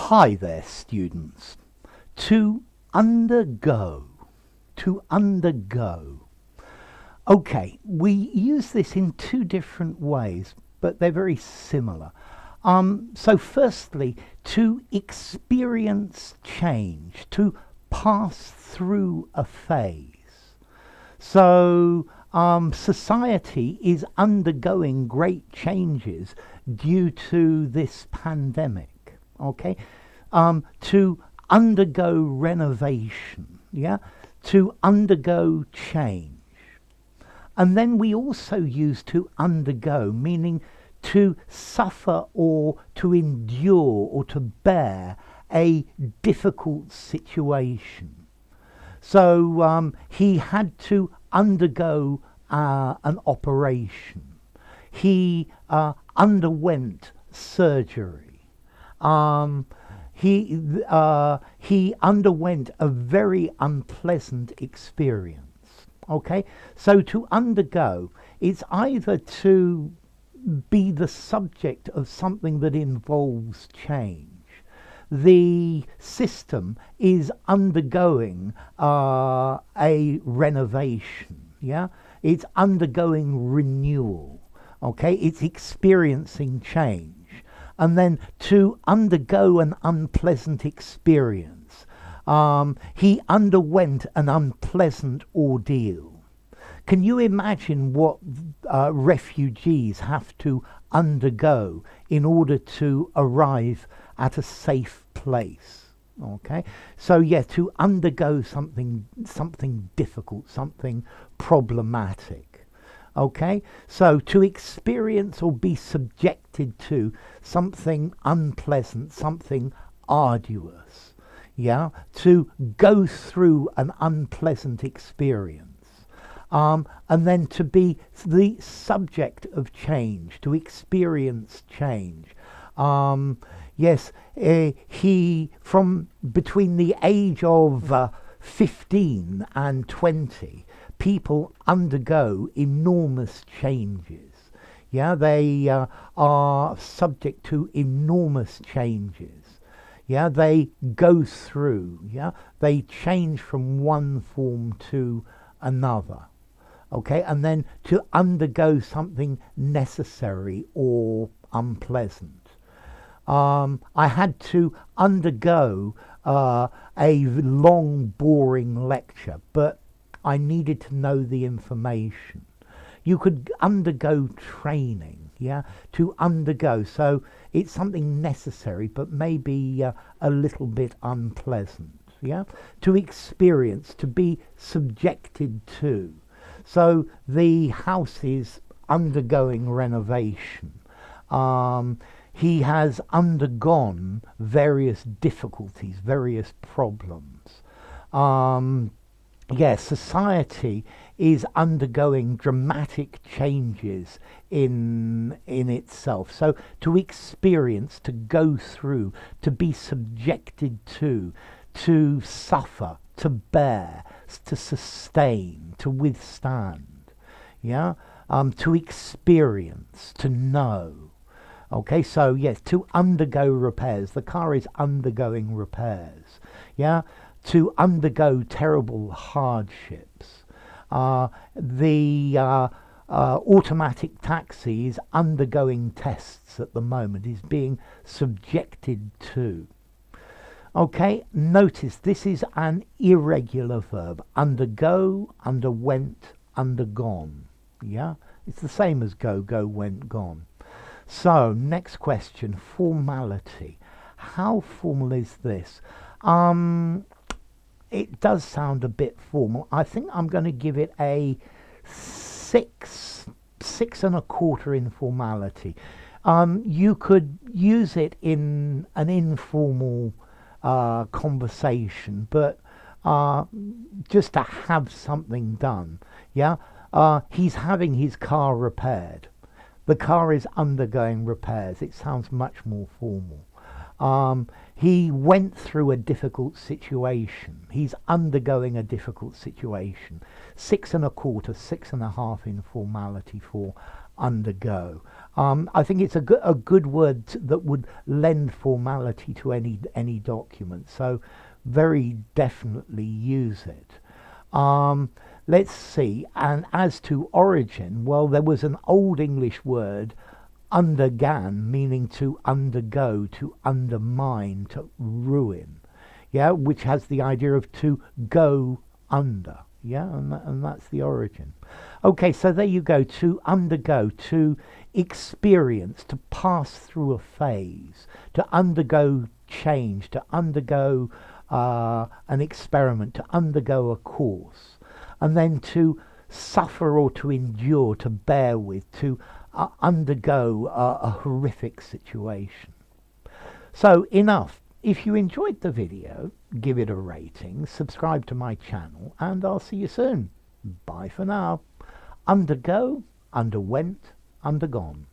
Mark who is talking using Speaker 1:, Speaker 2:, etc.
Speaker 1: Hi there, students. To undergo. To undergo. Okay, we use this in two different ways, but they're very similar. So firstly, to experience change, to pass through a phase. So society is undergoing great changes due to this pandemic. Okay, to undergo renovation, yeah, to undergo change. And then we also use to undergo, meaning to suffer or to endure or to bear a difficult situation. So he had to undergo an operation. He underwent surgery. He underwent a very unpleasant experience. Okay, so to undergo, it's either to be the subject of something that involves change. The system is undergoing a renovation, yeah? It's undergoing renewal, okay? It's experiencing change. And then to undergo an unpleasant experience, he underwent an unpleasant ordeal. Can you imagine what refugees have to undergo in order to arrive at a safe place? Okay, so yeah, to undergo something difficult, something problematic. Okay, so to experience or be subjected to something unpleasant, something arduous, yeah, to go through an unpleasant experience. And then to be the subject of change, to experience change. Yes, he, from between the age of 15 and 20, people undergo enormous changes. Yeah, they are subject to enormous changes. Yeah, they go through. Yeah, they change from one form to another. Okay, and then to undergo something necessary or unpleasant. I had to undergo a long, boring lecture, but I needed to know the information. You could undergo training, yeah, to undergo. So it's something necessary, but maybe a little bit unpleasant, yeah, to experience, to be subjected to. So the house is undergoing renovation. He has undergone various difficulties, various problems. Yes, society is undergoing dramatic changes in itself. So to experience, to go through, to be subjected to suffer, to bear, to sustain, to withstand, yeah, to experience, to know. Okay, so yes, to undergo repairs. The car is undergoing repairs, yeah, to undergo terrible hardships. The automatic taxi is undergoing tests at the moment, is being subjected to. Okay, notice this is an irregular verb. Undergo, underwent, undergone. Yeah, it's the same as go, went, gone. So, next question, formality. How formal is this? It does sound a bit formal. I think I'm going to give it a 6 and a quarter in formality. You could use it in an informal conversation, but just to have something done. Yeah, he's having his car repaired. The car is undergoing repairs. It sounds much more formal. He went through a difficult situation. He's undergoing a difficult situation. 6 and a quarter, 6 and a half in formality for undergo. I think it's a good word that would lend formality to any document. So very definitely use it. Um, let's see. And as to origin, well, there was an Old English word, undergan, meaning to undergo, to undermine, to ruin. Yeah, which has the idea of to go under. Yeah, and that's the origin. Okay, so there you go. To undergo, to experience, to pass through a phase, to undergo change, to undergo an experiment, to undergo a course, and then to suffer or to endure, to bear with, to undergo a horrific situation. So enough. If you enjoyed the video, give it a rating, subscribe to my channel, and I'll see you soon. Bye for now. Undergo, underwent, undergone.